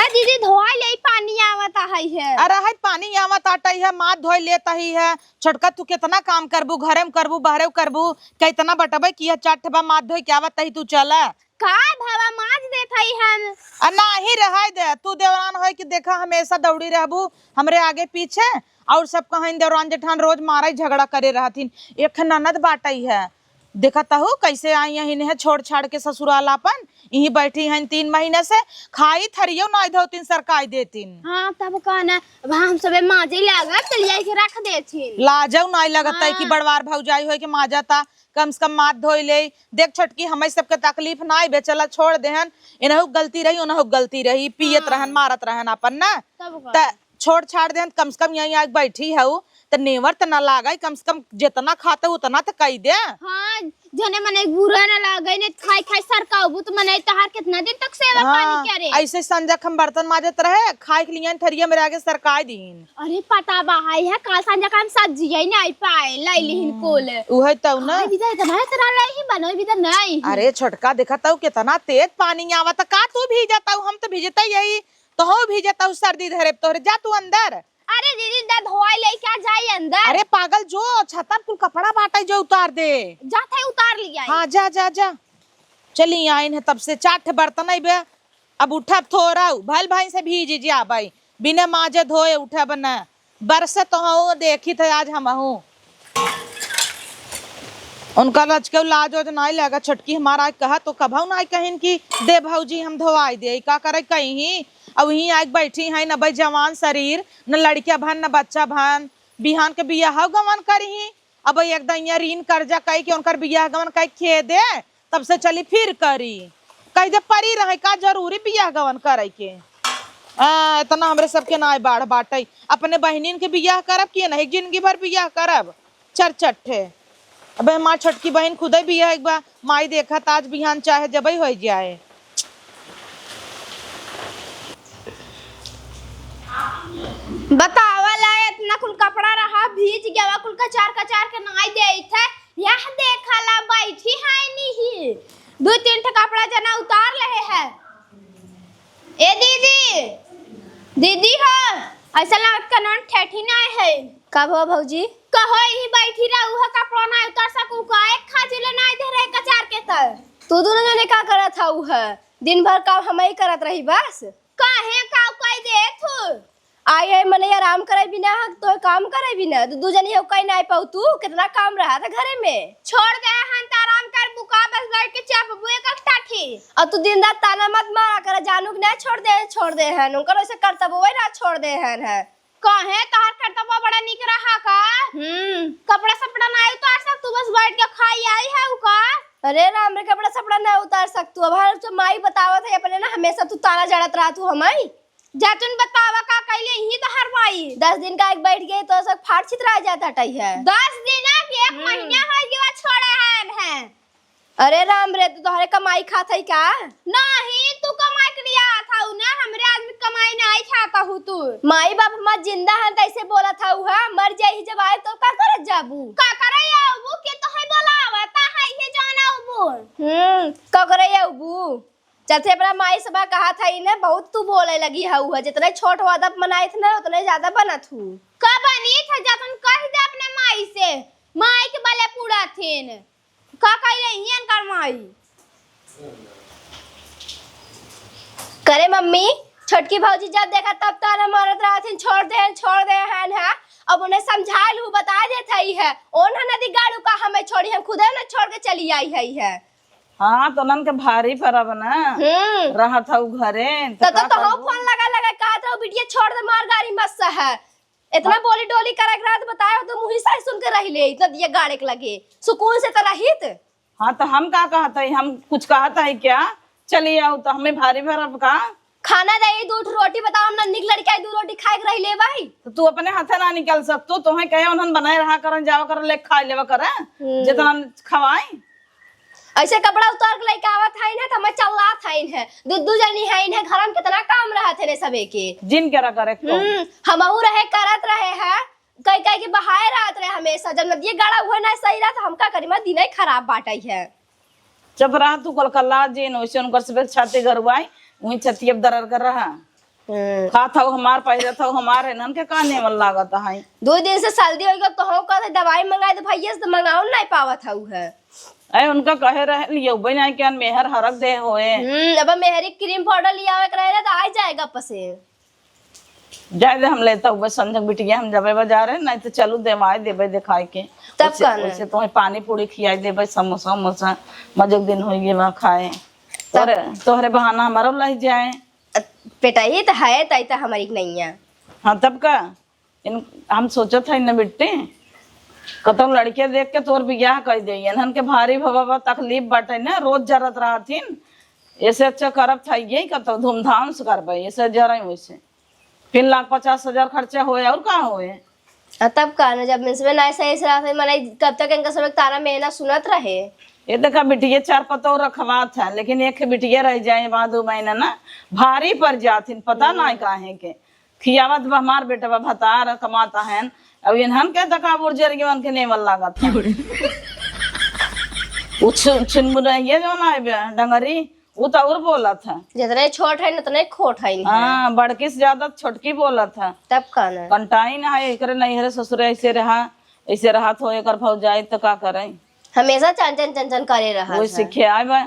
दीदी धोआ ले पानी आवता है। अरे है पानी आवत आटई है, माथ धोई लेता ही है। छोटका तू कितना काम करबू, घरे में करबू बाहरे करबू, कितना बटबे किया चाट बा माथ धोई के आवत ही तू चला का भावा माज देत हई हम। नहीं रह दे तू देवरान हो कि देखा हमेशा दौड़ी रहबू हमरे आगे पीछे, और सब कहीं देवरान जेठान रोज मारा झगड़ा करे रहथिन। एक ननद बाटई है, देखा तहु कैसे आई है छोड़ छाड़ के ससुराल अपन, यहीं बैठी हैं 3 महीने से, खाई थरियो ना इधर 3 सरकाई देतीन। हाँ तब कहना वहाँ हम सबे माजे लागत चलिए के रख देथिन। लाजऊ नहीं लगता है कि बड़वार भौजाई हो के माजा था, कम से कम माथ धोई ले। देख छोटकी हमें सबके तकलीफ ना आई बेचला छोड़ देहन, इनहु गलती रही उनहु गलती रही, पियत रहन मारत रहन अपन ना त छोड़ छाड़ देहन। कम से कम यहीं आके बैठी हूँ तो नेवर तो ना लागा, कम से कम जितना खाते उतना तो कही दे। हाँ जने मने बुरा ना लागे ने खाई खाई सरकाऊ तो मने तहार कितना दिन तक सेवा पानी करे। ऐसे संजक हम बर्तन माजत रहे, खाए के लिए थरिया मेरे आगे सरकाई दीन। अरे पता बहाई है काल संजक हम सब्जी ही नहीं पाए लाइलिन कोल उहे तो ना विदा इतना तरह लाई ही बनो विदा नहीं। अरे छोटका देखा तो कितना तेज पानी आवत का, तू भीजता हूँ हम तो भीजता यही तो हो भीजता सर्दी धरे तोरे, जा तू अंदर। अरे दीदी दा धोई ले क्या जाई अंदर। अरे पागल जो छतर कुल कपड़ा बाटा जो उतार दे जाते उतार लिया। हाँ जा जा जा चली आइन है तब से 4 बर्तन बे, अब उठा थोड़ा भल भाई से भीज जा भाई, बिना माजे धोए उठा बना बरसे तो हो देखी थे आज हम हूँ उनका लचके लाज वाज नहीं लगा। छोटकी हमारा कहा तो कभू ना कहीं की दे भौजी हम धोवाई दे, का करे कहीं अब यहीं आके बैठी है न भाई जवान शरीर, न लड़किया भन न बच्चा भन, बिहान के बियाह गवन करी अब एकदम ऋण कर्जा कही के उनकर बियाह गवन कही खे दे तब से चली फिर करी कही दे परी रहे का जरूरी बियाह गवन करे के। इतना हमरे सबके ना बाढ़ बाटे, अपने बहनीन के बियाह करब कि नहीं जिंदगी भर बियाह करब चरचट्ठे। अब हमार छोटकी बहन खुदे बियाह एक बार माई देखा आज बिहान चाहे जब हो जाए। बतावला इतना कुल कपड़ा रहा भीज गया कुल कचार के नाई दे थे यह देखला बैठी है नहीं 2-3 कपड़ा जना उतार रहे है। ए दीदी दीदी हो ऐसा लगत कनन ठेठी नहीं है। कब हो भौजी कहो ही बैठी रहू है कपड़ा ना उतार सकू का एक खाजिले नहीं दे रहे कचार के तर। तू दोनों जने का करत हऊ है, दिन भर काम हम ही करत रही बस। काहे काऊ कई दे थू आई है मने आराम करे बिना तो काम करे बिना दू जनी हो कहीं नहीं पाऊ, तू कितना काम रहा था घरे में। छोड़ दे हन त आराम कर बुका बस बैठ के चाप बुए का टाठी। और तू दिन रात ताना मत मारा कर, जानू के नहीं छोड़ दे हैं उनकर वैसे करतब वही ना छोड़ दे हैं। कहे तहार करतब बड़ा निक रहा का। कपड़ा सपड़ा ना उतार सक तू बस बैठ के खाई आई है का। अरे राम रे कपड़ा सपड़ा ना उतार सक तू, अब हर जो माई बतावत है अपने ना हमेशा तू ताना जड़त रहा तू हमारी। जातुन बतावा का कैले ही तो हर भाई 10 दिन का एक बैठ गई तो सब फाट छितरा जाता टई है। 10 दिन के 1 महीना हो गया छोड़े हैं। अरे राम रे तू तोहरे कमाई खात है का। नहीं तू कमाई के लिए था ना, हमरे आदमी कमाई नहीं खाता हूँ तू। माई बाप मत जिंदा है तैसे बोला था हुआ, मर जाई जब आए तो का करत जाबू। का करे आबू के तो है बोलावता है ये जाना आबू। का करे आबू चलते अपना माई सबा कहा था इन्हें बहुत तू बोले लगी है, जितने छोट वादा मनाए थे ना उतने ज्यादा बनत हूँ। का बनी था जतन कह दे अपने माई से, माई के बले पूरा थेन का कहले ही अनकर माई। करे मम्मी छोटकी भौजी जब देखा तब तो ना मारत रहा थी छोड़ दे हैं अब उन्हें समझा लू बता देता ही है ओन नदी गाड़ू का हमें छोड़ी हम खुदे ना छोड़ के चली आई है। हाँ तो नन के भारी परब ना रहा था घरे तो फोन लगा कहा था बिटिया छोड़ दे मार गाड़ी मस्त है इतना बोली डोली करे रात बताया तो मुही सही सुन के रही ले इतना दिया गाड़े के लगे सुकून से तो रहित। हाँ तो हम का कहता है, हम कुछ कहता है क्या चलिए आओ तो हमें भारी भरब का खाना दे 2 रोटी बताओ ना निक लड़का 2 रोटी खाए के रही ले भाई। तो तू अपने हाथे ना निकल सकतो तुम्हें कहे उन्होंने बनाए रहा करन जाओ कर ले खा लेवा करे जितना खवाई। ऐसे कपड़ा उतार के लेके आवत है ना तो मैं चला था है दू जनी है इन्हें घर में कितना काम रहा थे सबे के जिन करा करे हमहू रहे करत रहे हैं कई के बहाए रहत रहे हमेशा जब नदिए गाड़ा हुआ ना सही रहा तो हम का करी मैं दिन ही खराब बाटई है। जब रहा तू कल कल्ला जिन वैसे उनकर सब छाती गरवाई वही छतियब दरर कर रहा खात हो हमार पहिरत हो हमारे नन के काने मन लागत है। 2 दिन से सर्दी हो गई तो हम कहते दवाई मंगाए तो भैया से तो मंगाओ नहीं पावत हऊ है। अरे उनका कहे रहे लियो बना के मेहर हरक दे होए। अब मेहरी क्रीम पाउडर लिया हुआ रहे तो आ जाएगा पसे। जाए दे हम लेता हुए संजक बिटिया हम जबे बाजार है नहीं तो चलू देवाए देबे दिखाई के तब कहना उसे तो पानी पूरी खियाई देबे समोसा समोसा मजक दिन हो गए वहाँ खाए तोहरे बहाना हमारा लग जाए। पेटाई तो है तई तो हमारी नहीं है। हाँ तब का इन हम सोचत है न बिट्टे कतौ लड़के देख के तोर बियाह कर दे इन्हन के भारी भवा तकलीफ बाटे ना रोज जरत रहथिन ऐसे अच्छा करब था ये कतौ धूमधाम से करबे ऐसे जरा वैसे 3,50,000 खर्चा होए और का होए। तब कहना जब मिसबे नहीं सही से रहा मैंने कब तक इनका सब तारा मेहना सुनत रहे। ये देखा बिटिया 4 पतो रखवा था लेकिन एक बिटिया रह जाए बाद 2 महीना ना भारी पड़ जाथिन पता ना काहे के खियावत हमार बेटा भतार कमाता है अब इन्हन के दका बुर्जर के उनके नेवल लागत ये जो ना डंगरी वो तो और बोला था जितने छोट है उतने खोट है। हाँ बड़की से ज्यादा छोटकी बोला था। तब कहना कंटाई ना है एकरे नहीं हरे ससुर ऐसे रहा तो एक भाव जाए तो का करे हमेशा चंचन चंचन करे रहा वो सीखे आए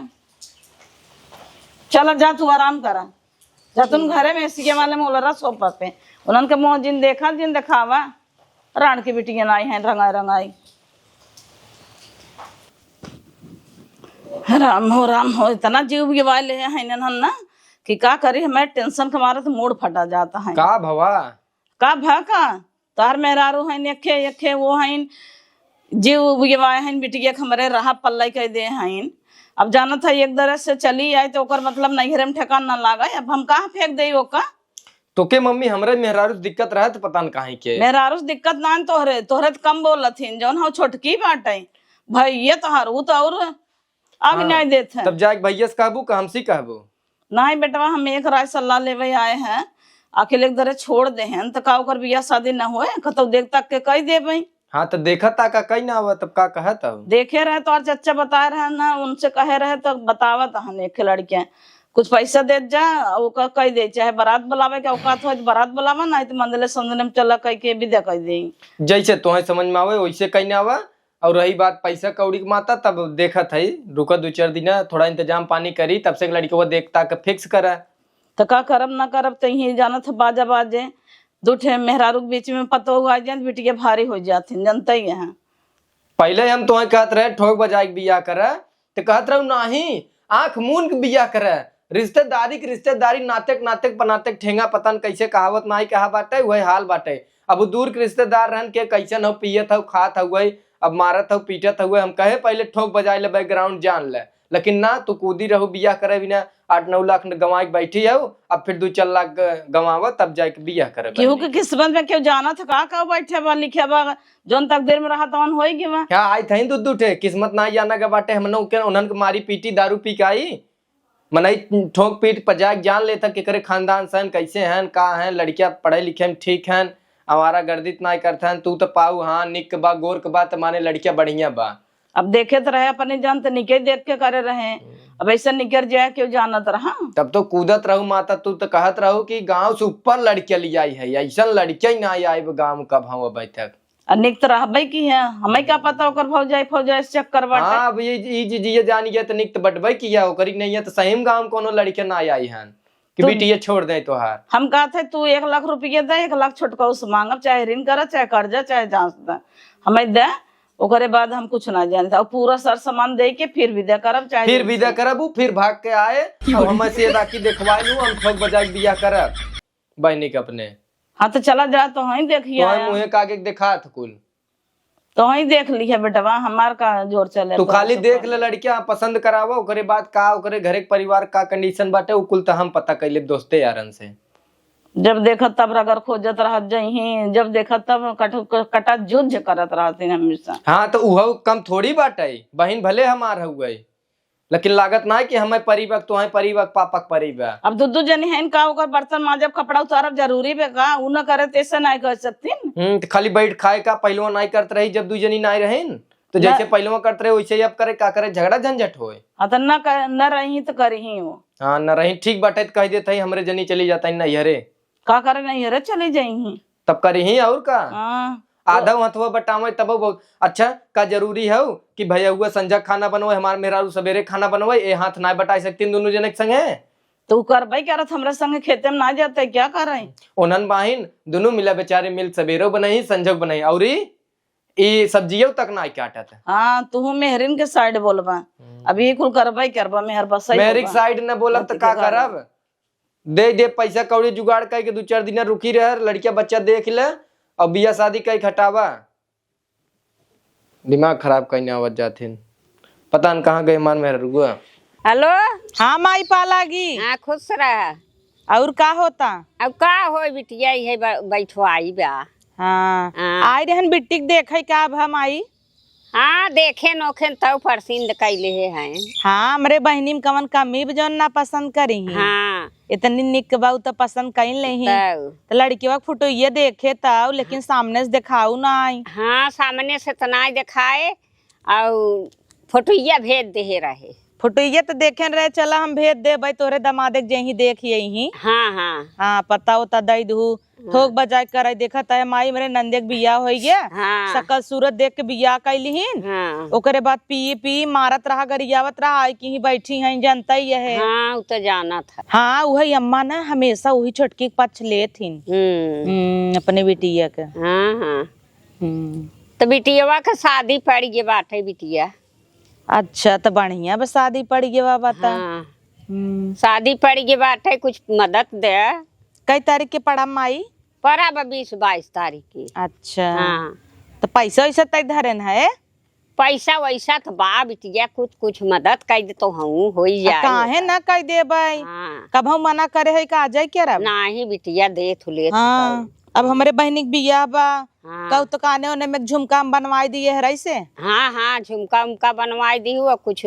चल जा तू आराम करा जा तुम घरे में सीखे वाले मोलरा सोफा पे उन्हन के मुँह जिन देखा जिन दिखावा रान की बिटिया आई है रंगाई रंगाई राम हो इतना जीव गिवा ले है ना कि का करी हमें टेंशन के मारे तो मूड फटा जाता है। का भवा का भका तार मेहरारू है यखे यखे वो है जीव गिवाए हैं बिटिया हमारे रहा पल्लाई कह दे हैं अब जाना था एक दर से चली आई तो ओकर मतलब नैहरे में ठेकान ना लागा अब हम कहाँ फेंक दे ओका तो के मम्मी हमरे मेहरारू दिक्कत रहे तो पता न काहे के मेहरारू दिक्कत ना तोहरे तोहरे तो कम बोलथिन जौन हम छोटकी बाटे भाई ये तोहार वो तो और आग नहीं देते हैं। तब जाके भैया से कहबू कि हमसी कहबू नहीं बेटवा हम एक राय सलाह लेवे आए हैं अकेले एक दरे छोड़ दे हैं तो का ओकर बियाह शादी न होए कतौ देख तक के कह दे भाई। हाँ तो देखा ता का कहीं ना हुआ तब का कहा तब देखे रहे तो और चच्चा बता रहे ना उनसे कहे रहे तो बतावत हन एक लड़कियां कुछ पैसा दे जा ओका कह दे चाहे बारात बुलावे के औकात हो तो बारात बुलावा नहीं तो मंदिर संदन में चला कह के विदा कह दे जैसे तुम्हें समझ में आवे वैसे कहीं ना आवा। और रही बात पैसा कौड़ी की माता तब देखा था रुका 2-4 दिन थोड़ा इंतजाम पानी करी तब से लड़की वो देखता के फिक्स करा तो का करब ना करब तो यही जाना था बाजा बाजे दूठे मेहरारू के बीच में पतो हुआ जाए बिटिया भारी हो जाती जनता ही है। पहले हम तुम्हें कहते रहे ठोक बजाए के बियाह करे तो कहते रहे नहीं आंख मून के बियाह करे रिश्तेदारी नातेक नातेक पनातेक ठेंगा पता न कैसे कहावत ना कहा बाटे वही हाल बाटे। अब दूर के रिश्तेदार रहन के कैसन हो पियत हो खात हुए अब मारत हो पीटत हुए हम कहे पहले ठोक बजाए ले बैकग्राउंड जान ले लेकिन ना तू कूदी रहो बियाह करे बिना 8-9 लाख गंवा के बैठी हो अब फिर 2-4 लाख गंवावा तब जाके बियाह करे केहू के किस्मत में क्यों जाना था का बैठे बा लिखे बा जोन तक देर में रहा तवन होएगी बा क्या आई थई दूध उठे किस्मत ना जाना के बाटे हमनो के उन्हन के मारी पीटी दारू पी के आई मनई ठोक पीट पजा जान लेता कि करे खानदान सन कैसे हैं का हैं लड़कियां पढ़े लिखे में ठीक हैं हमारा गर्दित ना करते हैं तू तो पाऊ हाँ निक बा गोर के बा माने लड़कियां बढ़िया बा। अब देखे तो रहे अपने जान तो निके देख के करे रहे अब ऐसा निकर जाए क्यों जानत रहा तब तो कूदत रहू माता तू तो कहत रहू कि गांव से ऊपर लड़कियां ले आई है ऐसा लड़कियां ही ना आई गाँव का भाव अभी तक निक तो रहबे की है हमें क्या पता ओकर फौजाई से चक्कर बाटे। हाँ अब ये जानिए तो निक तो बटबे किया ओकरी नहीं है तो सही में गाँव कोनो लड़कियां ना आई हैं कि बेटी ये छोड़ दे तो हार हम कहते तू 1 लाख रुपये दे 1 लाख छोटका उस मांगब चाहे ऋण कर चाहे कर्जा चाहे जांच दे हमें दे ओकरे बाद हम कुछ ना जानते और पूरा सर सामान दे के फिर विदा करब चाहे फिर विदा करब फिर भाग के आए अब हम से राखी देखवाई लू हम ठोक बजा के बियाह करब बहनी के अपने। हाँ तो चला जा तो वहीं देखिए तो मुँह काके दिखा कुल तो वहीं देख लिया बेटवा हमार का जोर चले तू खाली देख ले लड़कियां पसंद करावा ओकरे बाद का ओकरे घरे परिवार का कंडीशन बाटे कुल तो हम पता कैले दोस्ते यारन से जब देखा तब रगर खोजत रह जही जब देखा तब कटा जुझ करत रहती हमेशा। हाँ तो उहो कम थोड़ी बाटे बहन भले हमार हुए लेकिन लागत ना कि हमें परिवक तो परिवक पापक परिवक अब 2 जने हैं का ओकर बर्तन माजब कपड़ा उतारब जरूरी बे का उ न करे तैसे नहीं कर सकतीन तो खाली बैठ खाए का पहलवा नहीं करते रही जब 2 जनी नहीं रहे तो जैसे पहले करते रहे वैसे ही अब करे, का करे, झगड़ा झंझट होए। तो न रही तो करही हो। हाँ न रही ठीक बाटे तो कह देते हमरे जनी चली जाता है नैहरे, का करे नहीं अरे चली जाई। तब करही और का हाँ आधा हथवा बटावे तब बहुत अच्छा। का जरूरी है कि भैया हुआ संझा खाना बनवाए, हमार मेहरारू सवेरे खाना बनवाए, ए हाथ ना बटाई सकती दोनों जने के संगे। तो कर भाई क्या रहा हमरा संगे खेते में ना जाते क्या कर रहे। ओनन बाहिन दोनों मिला बेचारे मिल सवेरो बनाई संझक बनाई और ई सब्जियों तक ना काटत। हाँ तू मेहरिन के साइड बोलबा, अभी कुल करबा करबा मेहर बस मेहरी साइड न बोलब तो का करब। दे दे पैसा कौड़ी जुगाड़ करके 2-4 दिन रुकी रह, लड़किया बच्चा देख ले और बिया शादी कई खटावा। दिमाग खराब कहीं आवत जाथिन, पता न कहाँ गए मान मेहर रुआ। हेलो। हाँ माई पालागी। हाँ खुश रह। और का होता? अब का हो बिटिया है बैठो आई बा। हाँ हाँ। आई रहन बिट्टी के देखे का अब हम आई। हाँ देखे नोखे तब परसिंद कैले हैं। हाँ हमरे बहनी में कवन कमी भी जौन ना पसंद करी। हाँ इतनी निक बाऊ तो पसंद कहीं नहीं तो लड़की फोटो ये देखे तब, लेकिन सामने से दिखाऊ ना आई। हाँ सामने से तो ना दिखाए और फोटोइया भेज दे रहे। फोटो ये तो देखे रहे, चला हम भेज दे भाई तोरे दमादे जही देख यही। हाँ हाँ हाँ पता होता दई दू ठोक बजाय करे देखा है माई मेरे नंदे के बिया हो गया। हाँ सकल सूरत देख के बिया कैलिहीन। हाँ ओकरे बाद पी मारत रहा गरियावत रहा आई की बैठी हैं जनता ही है। हाँ वो तो जाना था। हाँ वही अम्मा ना हमेशा वही छोटकी के पक्ष लेथिन अपने बिटिया के। हाँ हाँ तो बिटिया का शादी पड़ गई बाटे बिटिया। अच्छा तो बढ़िया बस शादी पड़ गया बता। हाँ शादी पड़ गई बाटे, कुछ मदद दे। कई तारीख के पड़ा माई? पड़ा 20-22 तारीख की। अच्छा हाँ तो पैसा वैसा तय धरन है? पैसा वैसा तो बा बिटिया, कुछ कुछ मदद कर दे तो हूँ हो जाए। काहे ना कह दे भाई। हाँ कब हम मना करे है का आ जाए क्या रब? नहीं बिटिया दे थुले। हाँ अब हमारे बहनी के बिया बा। हाँ कौ तो काने ओने में झुमका बनवाई दिए है से। हाँ हाँ झुमका उमका बनवाई दी और कुछ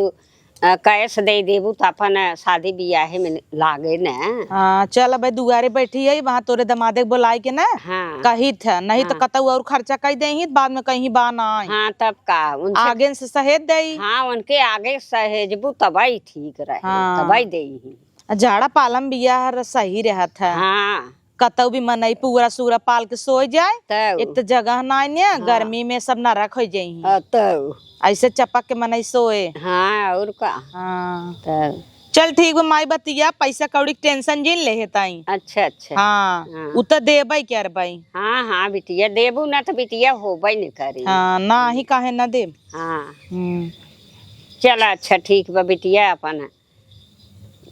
कैश दे देबू तो अपन शादी बियाह में लागे न। हाँ चल भाई दुआरे बैठी है वहाँ तोरे दमादे बुलाई के ना। हाँ कही था नहीं तो कतऊ और खर्चा कही दे बाद में कहीं बा ना आई। हाँ तब का उनसे आगे से सहेज दई। हाँ उनके आगे सहेजबू तबाई ठीक रहे। हाँ। तबाई दे जाड़ा पालम बिया सही रहा था। हाँ कतऊ भी मनई पूरा सूरा पाल के सो जाए। तब एक तो जगह ना गर्मी में सब नरक हो जाई। तब ऐसे चपक के मनई सोए। हाँ और का। हाँ तब चल ठीक बा माई बतिया पैसा कौड़ी टेंशन जिन ले ताई। अच्छा अच्छा। हाँ हाँ। उ तो देबै क्या भाई। हाँ हाँ बिटिया देबू ना तो बिटिया होबे न करी। हाँ ना ही काहे ना दे। हाँ चल अच्छा ठीक बा बिटिया अपन।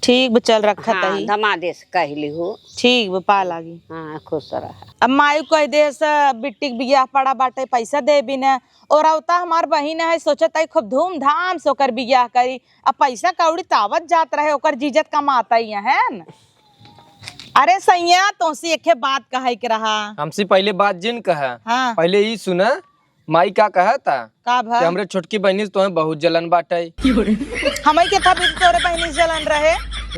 ठीक बा चल रखा हाँ तही। धमादे से कहली हो। ठीक बा पा लागी। हाँ खुश रहा। अब मायू कह दे से बिट्टी के बियाह पड़ा बाटे पैसा दे भी न और अवता हमार बहिन है सोचत है खूब धूमधाम से ओकर बियाह करी। अब पैसा कौड़ी तावत जात रहे ओकर जीजत कमाता ही है न। अरे सैया तुमसे एक बात कहे के रहा। हमसे पहले बात जिन कहा। हाँ पहले ही सुना माई का कहा था का कि भा हमरे छोटकी बहनी से तुम्हें बहुत जलन बाटे। हमें के था भी तोरे बहनी जलन रहे।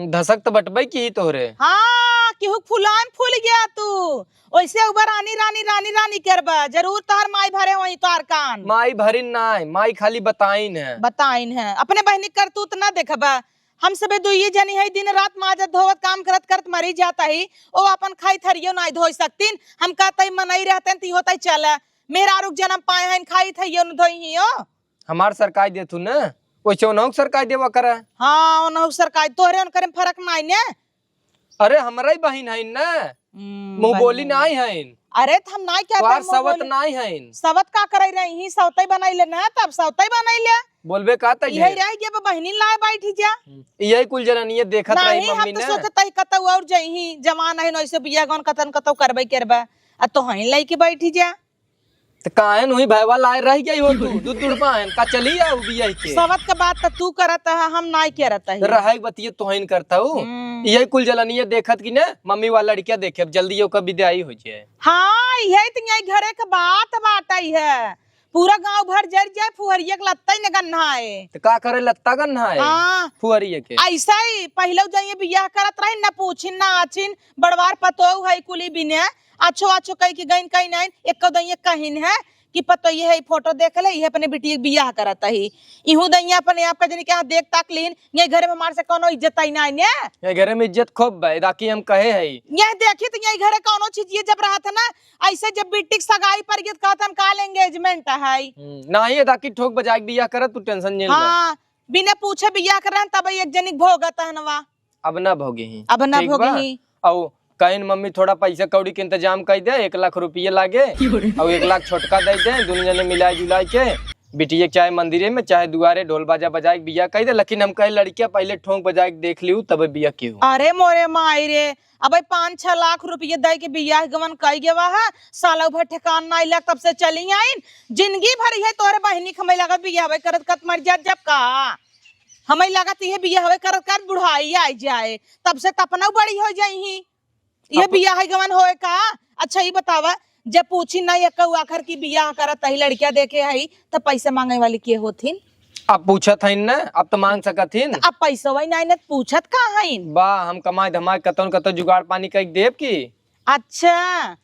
धसक तो बटबई की तोरे। हाँ केहू फुलान फूल गया तू वैसे उबर रानी रानी रानी रानी करबा जरूर तार माई भरे वही तार कान। माई भरिन नाय माई खाली बताइन है। बताइन है अपने बहनी करतूत ना देखबा। हम सबे दुइये जनी है दिन रात माजत धोवत काम करत करत मरी जाता ही ओ अपन खाई थरियो ना धो सकतीन। हम कहते मनई रहते ती होता चला मेरा रुक जन्म पाए हैं खाई थरियो न धोई ही। हमार सरकार देथु न वैसे ओनहु सरकार देवा करे। हाँ ओनहु सरकार तोहरे उनकरे में फर्क ना ने। अरे हमरा ही बहिन है न मुंह बोली नाई है। अरे हम ना क्या तोहार सवत नाई है। सवत का करे रही सवतई बनाइले ना तब सवतई बनाइले बोलबे का त यही रह गया बहनी लाए बैठी जा। यही कुल जननीय देखत रही नहीं मम्मी हम तो ने। सोचत ही कतौ और जही जवान है नइसे बिया गन कतन कतौ करबै करबा आ तो हई लई के बैठी जा। तो काहन हुई भैवा लाए रह गई हो तू दूध दूध पाहन का चली आ बिया के। सवत के बात त तू करत है हम नाई करत है। रहे बतिये तोहन करता हूँ यही कुल जननीय देखत की ना मम्मी वाला लड़किया देखे जल्दी ओकर विदाई हो जाए। हाँ यही तो यही घरे के बात बाटई है पूरा गांव भर जर जाए फुहरिया के लत्ता न गन्ना है। तो का करे लत्ता गन्ना है हाँ फुहरिये के। ऐसा ही पहले जाइए बियाह करत रही न पूछिन ना आछिन बड़वार पतो है कुली बिने अच्छो अच्छो कह के गइन कहीं नहीं एक कहिन है कि पतो ये है फोटो देख ले ये अपने बेटी के बियाह करता ही इहू दैया अपने आप का जनी के देख ताक लीन ये घर में हमारे से कोनो इज्जत आई ना ने ये घर में इज्जत खूब बा ताकि हम कहे है ये देखी तो ये घर कोनो चीज ये जब रहा था ना ऐसे जब बेटी की सगाई पर गई कहा था हम का एंगेजमेंट है ना ही ताकि ठोक बजाए के बियाह कर तू टेंशन नहीं ले हाँ बिना पूछे बियाह कर रहा तब एक जनी भोगत हनवा अब ना भोगे ही अब ना ठीक बा? भोगे ही औ कहीं मम्मी थोड़ा पैसा कौड़ी के इंतजाम कर दे 1 लाख रुपये लागे और 1 लाख छोटका दे दे दोनों जने मिलाई जुलाई के बिटिया चाहे मंदिरे में चाहे दुआरे ढोल बाजा बजाए के बिया कह दे लेकिन हम कहे लड़कियां पहले ठोंक बजाए के देख लियो तब बिया के हो अरे मोरे माई रे अब 5-6 लाख रुपये दे के बियाह गवन कई गेवा है सालों भर ठेकान ना लग तब से चली आइन जिंदगी भर है तोरे बहनी खमे लगा बियाह करत कत मर जा जब का हमें लगत ये बियाह करत कर बुढ़ाई आई जाए तब से तपना बड़ी हो जाई ये बियाह गवन होए का अच्छा ही बतावा जब पूछी ना ये कहू आखिर की बियाह करत ही लड़कियां देखे है तब पैसे मांगे वाली के होथिन अब पूछत है ना अब तो मांग सकथिन अब पैसा वही ना पूछत का है बा हम कमाए धमाए कतन कत जुगाड़ पानी कर देव की अच्छा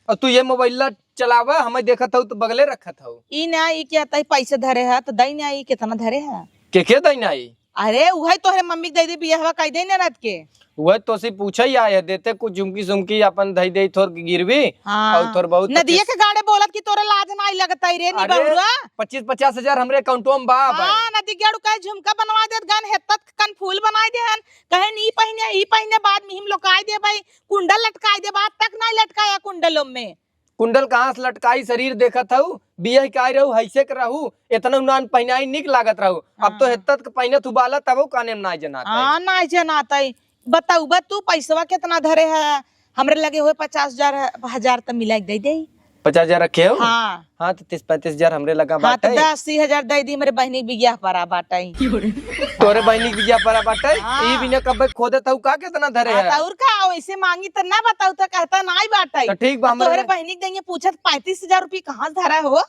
और तू ये मोबाइल चलावा हमें देखत हो तो बगले रखत हो ई ना ई क्या तई पैसे धरे है तो दई ना ई कितना धरे है के दई आई अरे वही तोहरे मम्मी दे दे बियाह कह दे ना रात के वह तो से पूछा ही आए देते कुछ झुमकी सुमकी अपन धई दे थोर गिरवी और थोर बहुत नदिया के गाड़े बोलत कि तोरे लाज ना लगता रे नी बहुआ 25-50 हजार हमरे अकाउंटो में बा हां नदी गेड़ू कहे झुमका बनवा देत गन हेतत कन फूल बनाई दे हन कहे नी पहिने ई पहिने बाद में हम लोकाई दे भाई कुंडल लटकाई दे बाद तक ना लटकाया कुंडलों में कुंडल कहाँ से लटकाई शरीर देखत हूँ बिया काय रहू हैसे के रहू इतना उनान पहनाई निक लागत रहू अब तो हेतत के पहने तू बाला तब काने में ना जनाता हां ना जनाता बताऊ बा तू पैसवा कितना धरे है हमरे लगे हुए 50,000 तो मिला दे दे 50,000 रखे हो हाँ हाँ तो 30-35,000 हमरे लगा हाँ तो बाटे 80,000 दे दी मेरे बहनी बियाह पर बाटा तोरे बहनी की बिया पर बाटे ई बिना कब खोदत हूँ का कितना धरे है और का वैसे मांगी तो ना बताऊ तो कहता ना ही बाटा तो ठीक बा तोहरे हमरे बहनी के देंगे पूछत 35,000 रुपये कहाँ धरा हो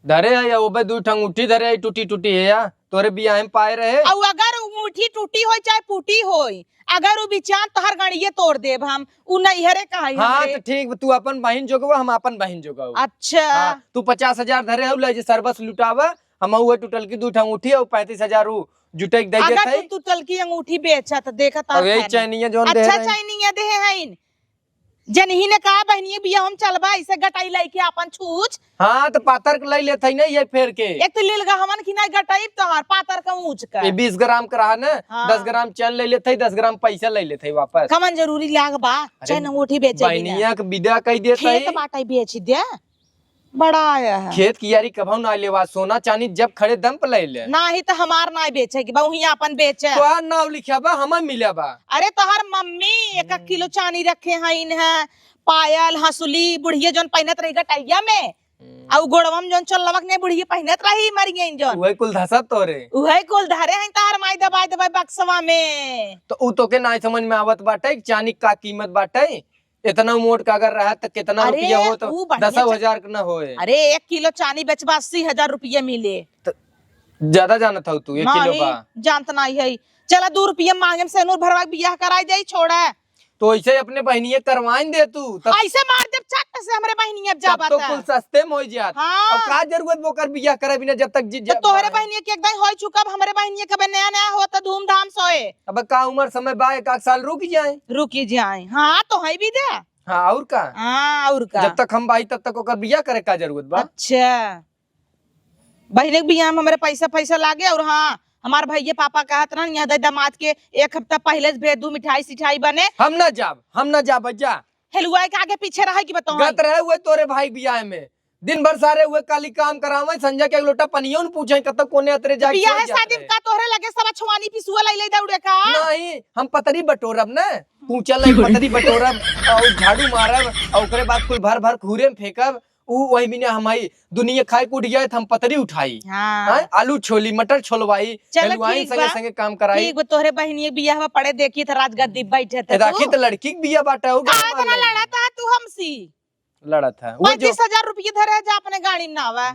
धरे है या ओबे 2 ठंग उठी धरे है टूटी टूटी है या तोरे बिया में पाए रहे और अगर मुठी टूटी हो चाहे फूटी हो अगर वो बिचान तो हर गाड़िये तोड़ देब हम उ नैहरे कहा हाँ तो ठीक तू अपन बहन जोगवा हम अपन बहन जोगवा अच्छा हाँ, तू 50,000 धरे हो ले सरबस लुटावा हम हुए टूटल की 2 ठंग उठी और 35,000 जुटे दे अगर देते तू तल की अंगूठी बेचा तो देखा था और यही चाइनिया जोन दे अच्छा रहे चाइनिया दे है जनही ने कहा बहनी बिया हम चलबा ऐसे गटाई लाई के अपन छूच हाँ तो पातर के लै लेते नहीं ये फेर के एक तो लील हमन की ना गटाई तो हर पातर का ऊंच का ये 20 ग्राम का रहा ना हाँ। 10 ग्राम चल ले लेते 10 ग्राम पैसा ले लेते वापस कमन जरूरी लाग बा चाहे अंगूठी बेचे बहनिया के विदा कह देता खेत बाटाई बेच दे बड़ा आया है खेत की यारी कभाऊ ना लेवा सोना चांदी जब खड़े दम पे ले ले ना ही तो हमार ना बेचेगी बहु ही अपन बेचे तो आ नाव लिखा बा हमें मिला बा अरे तोहर मम्मी 1 किलो चांदी रखे हैं है पायल हंसुली बुढ़िया जोन पहनत रही गटैया में और गोड़वम जोन चलवक ने बुढ़िया पहनत रही मर गई जोन वही कुल धसत तोरे उहे कुल धरे हैं तोहर माई दबाई दबाई बक्सवा में तो उ तो के ना समझ में आवत बाटे चांदी का कीमत बाटे इतना मोट का अगर रहा तो कितना अरे, रुपया हो तो ऊ बढ़िया 10,000 का ना होए अरे 1 किलो चांदी बेचबा 80,000 रुपये मिले ज्यादा जानत हो तू 1 किलो नहीं बा जानत नहीं है चला 2 रुपये मांगे से नूर भरवा बियाह कराई दे छोड़ा तो ऐसे अपने बहनिये करवाइन दे तू तब ऐसे मार दे चट से हमरे बहनी अब जा तब तो कुल सस्ते में हो जात हाँ। अब का जरूरत बोकर बियाह करे बिना जब तक तो तोहरे बहनी के एकदम हो चुका अब हमरे बहनी के नया नया हो तो धूमधाम सोए अब का उम्र समय बा 1 साल रुक जाए रुकी जाए हाँ तो है भी दे हाँ और का हाँ और का जब तक हम भाई तब तक ओकर बियाह करे का जरूरत बा अच्छा बहने के बियाह में हमारे पैसा लागे और हाँ हमारे भैया पापा कहत ना यहाँ दामाद के 1 हफ्ता पहले से भेज दू मिठाई सिठाई बने हम ना जाब जा हेलुआ के आगे पीछे रहे की बताओ गत रहे हुए तोरे भाई बियाह में दिन भर सारे हुए काली काम करावे संजय के एक लोटा पनियो न पूछे कत कोने अतरे जाके बियाह शादी का तोहरे लगे सब छुआनी पिसुआ ले दौड़े का नहीं हम पतरी बटोरब ना पूछल नहीं पतरी बटोरब और झाड़ू मारब और ओकरे बाद कुल भर भर खूरे में फेंकब उ वही बिना हमारी दुनिया खाए कुट गए हम पतरी उठाई हाँ आलू छोली मटर छोलवाई चलो हलवाई ठीक संगे बा। संगे काम कराई ठीक बा, तोहरे बहनी बियाह में पड़े देखी तो राजगद्दी बैठे थे राखी तो लड़की के बिया बाटा हो इतना लड़ा था तू हमसी लड़ा था वो जो 35,000 रुपये धरे जा अपने गाड़ी में ना आवा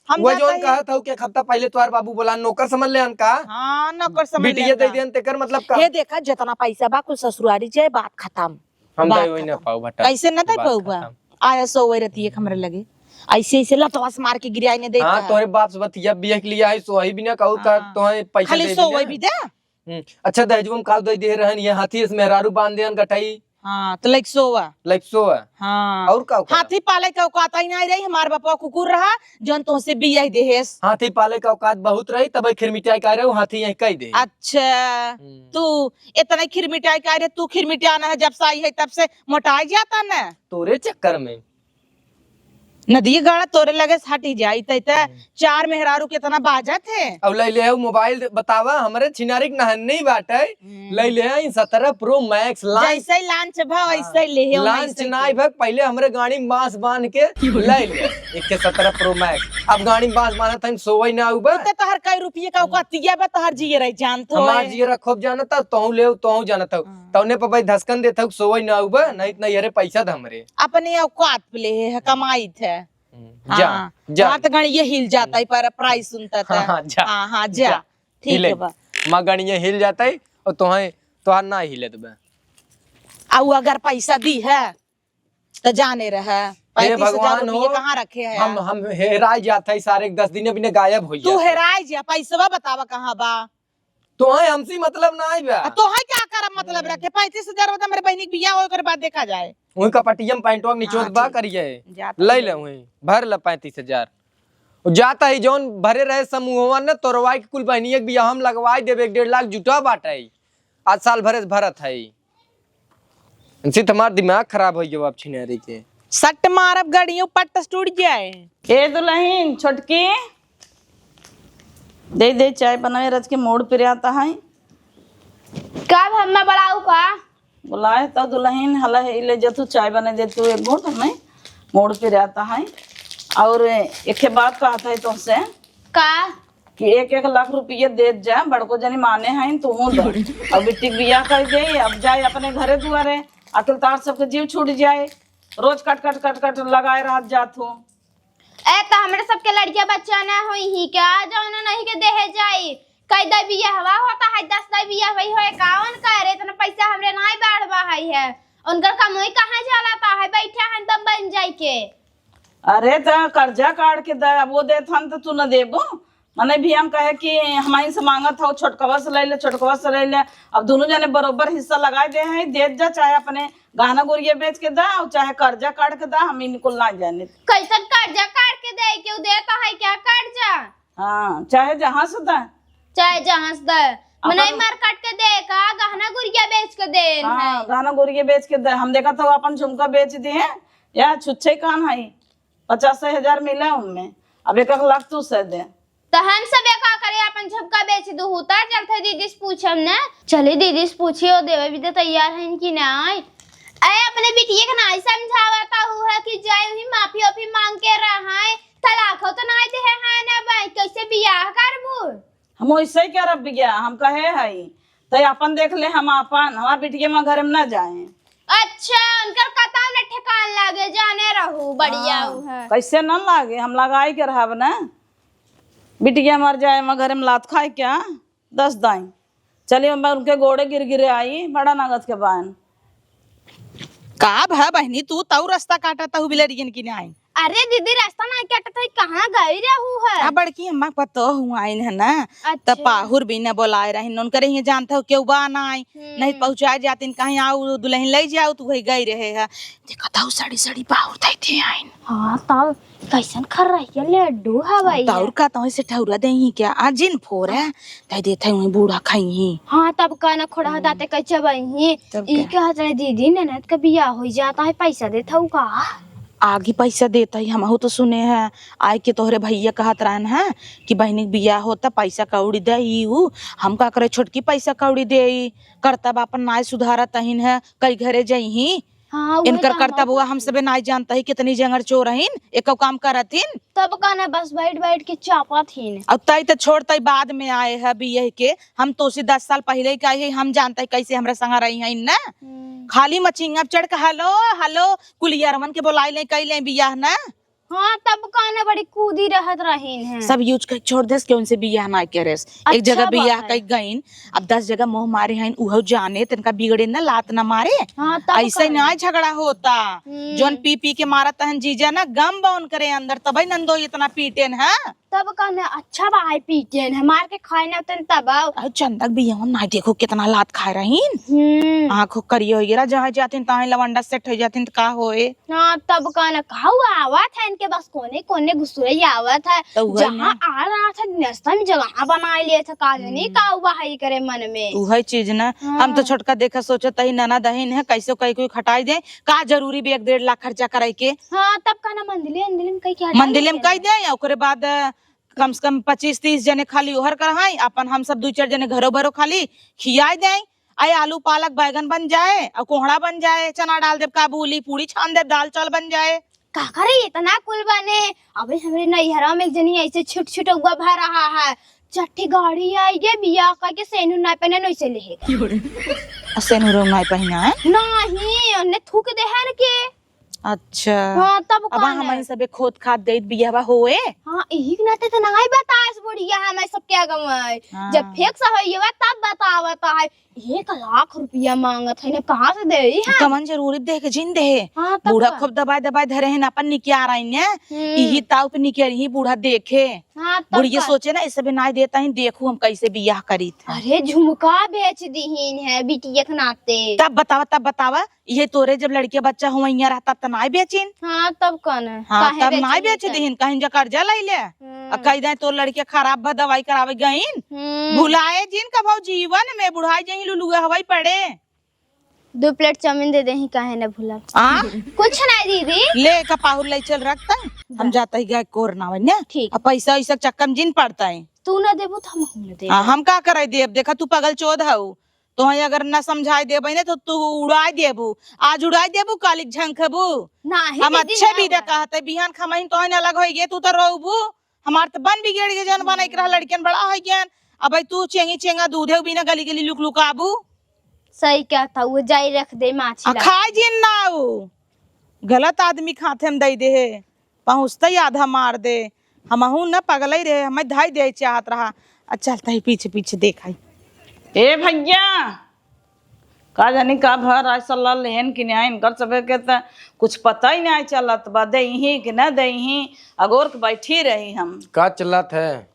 हम वो जाता जो ही- कहा था कि 1 हफ्ता पहले तुम्हारे बाबू बोला नौकर समझ ले अनका हाँ नौकर समझ बिटिया दे दियन तेकर मतलब का ये देखा जितना पैसा बा कुल ससुरारी जाए बात खत्म हम बात दे वही ना खत्म। पाऊ भटा कैसे न दे बात पाऊबा खत्म। आया सो वही रहती है हमरे लगे ऐसे ऐसे लतवास मार के गिराई ने देता हाँ है। तोरे बाप से बतिया बिया के लिए आई सोही भी ना कहू का तोहे पैसा खाली दे सोवई दी भी दे। अच्छा दहेजवा में काल दे रहन ये हाथी से मेहरारू बांध देन गटाई हाँ तो लाइक सोवा। लाइक सो है हाँ और का हाथी पाले का औकात ही नहीं रही, हमार बापा कुकुर रहा जौन तुमसे बिया देहेस। हाथी पाले का औकात बहुत रही तब खीर मिठाई कह रहे हो हाथी यही कह दे। अच्छा तू इतना खीर मिठाई का रे, तू खीर मिठाना है जब से आई है तब से मोटाई जाता न। तोरे चक्कर में नदी गाड़ा तोरे लगे हटी जाई तैत चार मेहरारू कितना बाजा थे। अब ले ले मोबाइल बतावा हमरे छिनारी के नहन नहीं बाटे ले ले 17 प्रो मैक्स लॉन्च जैसे लॉन्च भाव ऐसे ले हो लॉन्च नहीं भग पहले हमरे गाड़ी में बांस बांध के ले ले 17 प्रो मैक्स अब गाड़ी में बांस बांधा था सोवई ना उबा तो हर कई रुपये का औकातिया बा तोहर जिए रह जान तो हमार जीरा खूब जानता तू ले तू जानता तौने पे भाई धसकन देता सोवई ना उबा नहीं नहीं अरे पैसा द हमरे अपने औकात पे ले है कमाई थे। जा जा हाँ तो गण ये हिल जाता है पर प्राइस सुनता था। हाँ, जा हाँ जा ठीक है बा। माँ गणिया हिल जाता है और तुहार ना हिले तो आउ अगर पैसा दी है तो जाने रहा हे भगवान हो कहाँ रखे है। हम हेरा जाता है सारे 10 दिन बिना गायब हो तू जाता हेराय जा पैसा बतावा कहाँ बा। तो हमसे मतलब ना है तो है क्या कर मतलब रखे 35,000 बता मेरे बहनी के बियाह होकर बाद देखा जाए। वही का पटियम पैंटवा निचोत बा करिए ले ले वही भर ल 35,000 जाता है जौन भरे रहे समूहवा न तोरवाई के कुल बहनी एक बियाह हम लगवाई देबे 1.5 लाख जुटा बाटे आज साल भरे से भरत है इनसे तुम्हारा दिमाग खराब हो गया अब छिनारी के सट मारब गाड़ियों पट्ट टूट जाए। ए दुल्हन छोटकी दे दे चाय बनाए रच के मोड़ पे आता है कब हम मैं बढ़ाऊ का बुलाए तो दुल्हन हला ले जा तू चाय बना दे तू एक घूट हमें मोड़ पे आता है। और एक बात कहता है तुमसे का कि 1-1 लाख रुपये दे जा बड़को जनी माने हैं तू हूँ अब बिट्टी बियाह कर दे अब जाए अपने घरे दुआरे अतुल तार सबके जीव छूट जाए रोज कट लगाए रात जात हूँ। ए तो हमरे सबके लड़कियां बच्चा ना होई ही क्या जाओ ना नहीं के देहे जाई कई दा बिया हवा होता है 10 दा बिया वही होए कावन करे इतना पैसा हमरे नहीं बाढ़वा है उनकर कमाई कहाँ चलाता है बैठे हैं तब बन जाई के। अरे तो कर्जा काट के दे वो दे थन तो तू न देबो मने भी हम कहे कि हमारी से मांगत हो छोटकवा से ले ले अब दोनों जने बरोबर हिस्सा लगाए दे हैं दे जा चाहे अपने गहना गुड़िया बेच के दा और चाहे कर्जा काट के दा हम इनको ना जाने कैसन कर्जा काट के दे क्यों देता है क्या कर्जा। हाँ चाहे जहाँ से दा चाहे जहाँ से दे मने मार काट के दे का गहना गुड़िया बेच के दे। हाँ गहना गुड़िया बेच के दे हम देखा था अपन झुमका बेच दिए या छुच्छे कान है 50,000 मिला उनमें अब 1 लाख तू से दे तो हम सब का करे अपन झपका बेच दो होता चलते दीदी से पूछम ना चले दीदी से पूछियो देवे भी तो तैयार हैं कि नहीं। अरे अपने बिटिया के नहीं समझावता हुआ कि जाए ही माफी ओफी मांग के रहा है तलाक हो तो नहीं दे है ना भाई कैसे बियाह करबू हम वैसे ही क्या रब गया हम कहे है तो अपन देख ले हम अपन हमार बिटिया में घर में ना जाए। अच्छा उनकर कता न ठिकान लागे जाने रहू बढ़िया है कैसे न लागे हम लगाई के रहब ना बिटिया मर जाए मैं घर में लात खाए क्या 10 दाई चलिए मैं उनके गोड़े गिरे आई बड़ा नगद के बान का भा बहनी तू ताऊ रास्ता काटा ताऊ बिलरियन की नहीं। अरे दीदी रास्ता ना क्या था कहाँ गई रहू है आ बड़की अम्मा पता हुआ आइन है ना अच्छा। तो पाहुर भी न बोलाए रही उन करे जानता हो क्यों बा ना आई नहीं पहुंचा जाती कहीं आओ दुल्हन ले जाओ तू वही गई रहे है देखा था सड़ी पाहुर थे आइन। हाँ तब कैसन खर रही है लड्डू है भाई ताउर का तो से ठौरा दे ही क्या आ जिन फोर है तै देथे वही बूढ़ा खाई ही। हाँ तब कहना खोड़ा दाते कैसे बही ई के हजरे दीदी ननद का बियाह हो जाता है पैसा देता हूँ का आगे पैसा देता ही हम तो सुने हैं आय के तोहरे भैया कहत रहन है कि बहनी बियाह होता पैसा कौड़ी दे हम का करे छोटकी पैसा कौड़ी दे करता अपन नाय सुधारा तहिन है कई घरे जही हाँ इनकर करता बुआ हम सबे नाय जानता ही कितनी जंगर चोर हइन एक काम करथिन तब कहना बस बैठ बैठ के चापा थी अब तई तो छोड़ते बाद में आए है बियाह के हम तो 10 साल पहले के आए हम जानते कैसे हमरा संग रही है ना खाली मचिंगा चढ़ के हेलो हेलो कुलियरवन के बोलाई ले कई ले बियाह ना हाँ तब कहना बड़ी कूदी रहत रहीन है। सब यूज कर छोड़ देस के उनसे बियाह ना करेस। एक जगह बात बियाह है। कई गईन, अब 10 जगह मोह मारे हैं, उहो जाने तनका बिगड़े ना, लात ना मारे। हाँ तब ऐसे कहना। ना झगड़ा होता। जोन पी पी के मारत हन जीजा ना, गम बौन करे अंदर, तभी नंदो इतना पीटेन है। तब कहना अच्छा बाई पीटेन है, मार के खाए ना तन तब अरे चंदक बियाह हम ना देखो कितना लात खाए रहीन। आंखों करियो गिरा, जहाँ जातीन तहाँ लवंडा सेट हो जातीन, तो का होए। हाँ तब कहना कहू आवत है इनके बस कोने कोने घुसुरे आवत है। तो वही जहाँ आ रहा था नेस्ता में जगह बना लिए था, का नहीं का हुआ है करे मन में। वही चीज ना, हम तो छोटका देखा सोचत ही नना दहीन है, कैसे कहीं कोई खटाई दे, का जरूरी भी 1-1.5 लाख खर्चा करे के। हाँ तब कहना मंदिले में कहीं क्या मंदिले में कह दे, ओकरे बाद कम से कम 25-30 जने खाली ओहर कराई, अपन हम सब 2-4 जने घरो भरो खाली खियाई दे। आए आलू पालक बैगन बन जाए और कोहड़ा बन जाए, चना डाल दे, काबुली पूरी छान दे, दाल चावल बन जाए। का करे इतना कुल बने। अबे हमारे नैहरा में एक जनी ऐसे छुट छुट हुआ भर रहा है, चट्टी गाड़ी आई गे बिया का के सेनु ना पहने नैसे ले सेनुरो नहीं पहना है। नहीं उन्हें थूक दे है के। अच्छा हाँ तब अब हम ही सबे खोद खाद दे बियाह होए। हाँ यही के नाते तो नहीं बताए बुढ़िया हमें सब क्या गवाए। हाँ। जब फेक सा होइए तब बतावता है 1 लाख रुपया मांगत है ने, कहाँ से दे है। कमन जरूरी देख के जिन दे। हाँ तब बूढ़ा का। खूब दबाई दबाई धरे हैं, अपन निकिया रही ने, यही ताव पे निकिया रही बूढ़ा देखे। हाँ तब बुढ़िया का। सोचे ना इस सब नहीं देता ही, देखू हम कैसे बियाह करी था। अरे झुमका बेच दीहीन है बिटिया के नाते। तब बतावा ये तोरे जब लड़के बच्चा हुआ रहा तब तो नहीं बेचिन। हाँ तब कौन है। हाँ काहे तब नहीं बेची बेच दीन, कहीं जा कर्जा ले ले और कह दे तो लड़के खराब भा दवाई करावे गईन, भुलाए जिन का भाव जीवन में बुढ़ाई जही लुलुआ हवाई पड़े। 2 प्लेट चाउमीन दे दे ही, काहे ना भूला। कुछ नहीं दीदी। ले का पाहुल ले चल रखता है, हम जाता ही गाय कोरना वन्या। ठीक। अब पैसा वैसा चक्कर में जिन पड़ता है। तू ना देबो तो हम ना देबो। हम का करे देब, देखा तू पगल चोद हऊ, तो अगर न समझाई देबे ना तो तू उड़ाई देबू, आज उड़ाई देबू कालिक झंखबू। नहीं हम दीदी, अच्छे ना भी हुआ। कहते बिहान खमहीन तो अलग हो गए, तू तो रोबू हमार तो बन बिगड़ गए, जन बन एक लड़कियन बड़ा हो गया। अब तू चेंगी चेंगा दूधे बिना गली गली लुक लुकाबू। सही क्या था वो, जाई रख दे माछी ला। खाए जिन ना ऊ। गलत आदमी खाते हम दे दे है, पहुँचते ही आधा मार दे। हम न पगल ही रहे, हमें धाई दे चाहत रहा। चलता ही पीछे पीछे देखा। ए भैया का जानी का भर आज सल्ला लेन कि नहीं इनकर सबे के त कुछ पता ही नहीं चलत बा, दही कि न दही, अगोर के बैठी रही हम। का चलत है?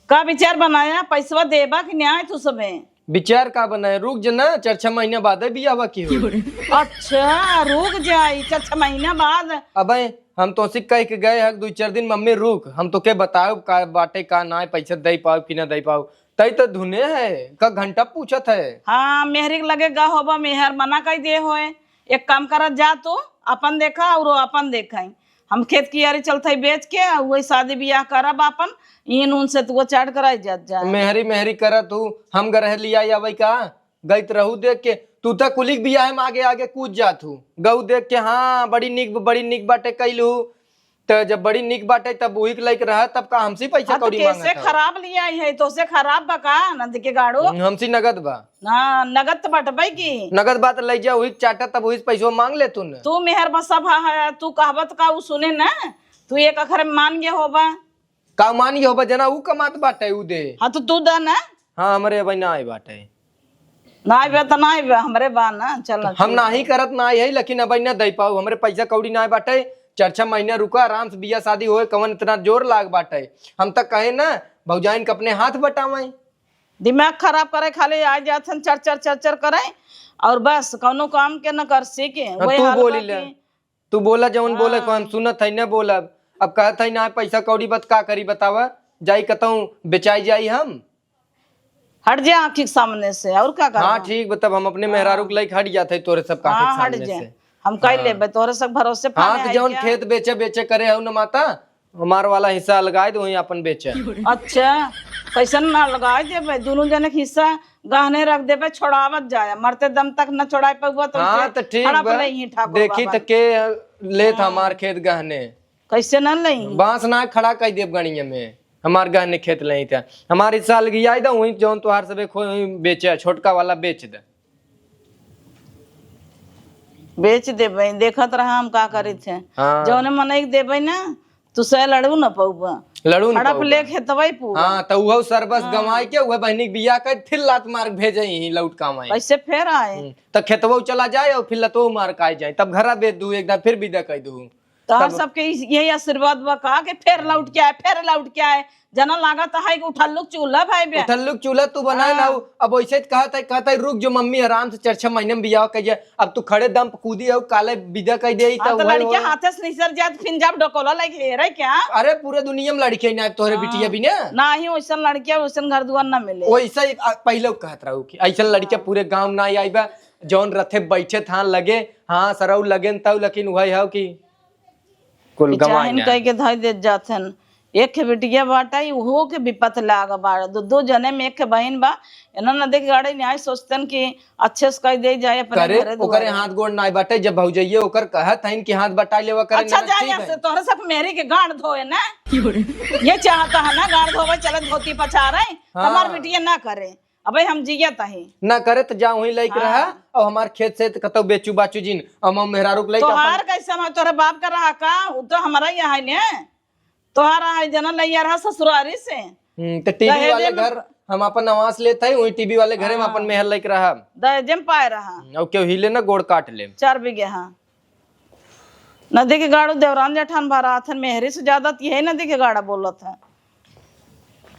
का विचार बनाया, पैसवा देबा कि नहीं तू सबे? विचार का बनाए, रुक जना 4-6 महीने बाद बियाह की हो। अच्छा रुक जाई 4-6 महीना बाद। अबे हम तो सिक कह के गए हैं 2-4 दिन, मम्मी रुक हम तो के बताओ का बाटे का ना पैसा दे पाओ कि ना दे पाओ। तई तो धुने है का घंटा पूछत है। हाँ मेहरी लगेगा होबा, मेहर मना कर दे होए। एक काम करत जा तू अपन देखा और अपन देखा, हम खेत की यारी चलते बेच के वही शादी ब्याह करब अपन, इन उनसे तू चाट कराई जात जा। मेहरी मेहरी कर तू, हम गरह लिया या वही का गईत रहू देख के, तू तो कुलिक बियाह में आगे आगे कूद जात हूँ। गऊ देख के हाँ बड़ी निक बाटे कैलू, तो जब बड़ी निक बाटे तब वही के लायक रहा, तब का हमसे पैसा हाँ, तो कौड़ी कैसे मांगत खराब लिया है, तो से खराब बका नंद के गाड़ो। हमसे नगद बा ना नगद तो बटबई की नगद बात ले जा, वही चाटा तब वही पैसा मांग ले तू। तू मेहर बसा है, तू कहबत का उ सुने ना, तू एक अखर मान गए होबा का मानी हो जना ऊ कमात बाटे ऊ दे। हाँ तो तू दा ना। हाँ हमारे भाई ना आए बाटे, ना आइबे तो ना आइबे हमरे बा ना। चल हम ना ही करत ना है, लेकिन अब ना दे पाऊ, हमरे पैसा कौड़ी ना आए बाटे। 4-6 महीने रुका आराम से बिया शादी होए, कवन इतना जोर लाग बाटे। हम तक कहे ना भौजाइन के अपने हाथ बटावे, दिमाग खराब करे, खाली आ जाथन चर करे और बस कौनो काम के न कर सके। तू बोली ले, तू बोला जवन बोले को हम सुनत है ना बोलब। अब कहत है ना पैसा कौड़ी बत का करी बतावा, जाई कतऊ बेचाई जाई हम। हट जा आँखी के सामने से, और क्या कर। हाँ ठीक बतब हम अपने मेहरारू के लायक हट जाते तोरे सब का हाँ हट सामने जा, से। हम कह लेबे तोरे सब भरोसे हाँ पाने तो आई जवन क्या? खेत बेचे बेचे करे है ना माता, हमार वाला हिस्सा लगाए दो वही अपन बेचे। अच्छा कैसन ना लगा देबे, दोनों जने के हिस्सा गहने रख देबे, छोड़ावत जाए, मरते दम तक न छोड़ाए पहुआ तो हाँ तो ठीक हड़प बा, लई ठाकुर देखी बाबा। तो के लेत हमार खेत गहने, कैसे न लई बांस ना खड़ा कर देव गणिया में, हमार गहने खेत नहीं था। हमारे हिस्सा लगी आई दो वही जौन तुहार सबे बेचे, छोटका वाला बेच दे। बेच देबे, देखत रहा हम का करी थे। हाँ। जौने मन देबे ना तू से लड़ू न पऊबा लड़ू न हड़प पाऊबा। ले खेतवई पूरा हाँ तो वह सरबस गंवाई के वह बहनी के बियाह कर फिर लात मार भेजे ही लौट काम आए कैसे फेर आए तो खेतवा चला जाए और फिर लतो मार का जाए तब घरा बेच दू एकदम फिर विदा कह दू तोहर सबके यही आशीर्वाद बा कहा के फेर लौट के आए फिर लौट के आए जना लागत है कि उठल्लुक चूल्हा भाई बे उठल्लुक चूल्हा तू बनाए ना अब वैसे कहता है रुक जो मम्मी आराम से 4-6 महीने में बियाह कर जाए अब तू खड़े दम पे कूदी और काले विदा कह दे हाँ, तो लड़कियां हाथे से निसर जात फिर जब डकोला लगे हेरे क्या अरे पूरे दुनिया में लड़के ना तोहरे बिटिया भी ना ना ही वैसा लड़कियां वैसा घर दुआर ना मिले वैसा पहले कहत रहू कि ऐसा लड़के पूरे गांव ना आई बा जौन रथे बैठे था लगे हाँ सरऊ लगे तब लेकिन वही है कि कुल गवाई चाहन ना कह के धई दे जाथन एक के बिटिया बाटा वो के विपत लाग बाड़ दो जने में एक के बहन बा एना न देख गाड़ी न्याय सोचतन कि अच्छे से कह दे जाए अपने करे घरे ओकरे हाथ गोड़ ना बाटे जब भौजाइए ओकर कहत हन कि हाथ बटा लेवा करे अच्छा जा यहाँ से तोहरे सब मेरी के गांड धोए ना ये चाहता है ना गांड धोवे चले धोती पछा रहे हमार बिटिया ना करे अबे हम जिया तही ना करे तो जा वहीं लेके रहा और हमार खेत से कतो बेचू बाचू जिन हम मेहरारू के लेके तोहार कैसे हम तोहरे बाप का रहा का वो तो हमारा ही है ने तोहार है जना लैया रहा ससुरारी से तो टीवी वाले घर हम अपन आवास लेते हैं वही टीवी वाले घरे में अपन मेहर लेके रहा दहेज में पाए रहा और क्यों हिले ना गोड़ काट ले 4 बीघे हाँ नदी के गाड़ू देवरान जेठान भरा था मेहरी से ज्यादा ये नदी के गाड़ा बोलत है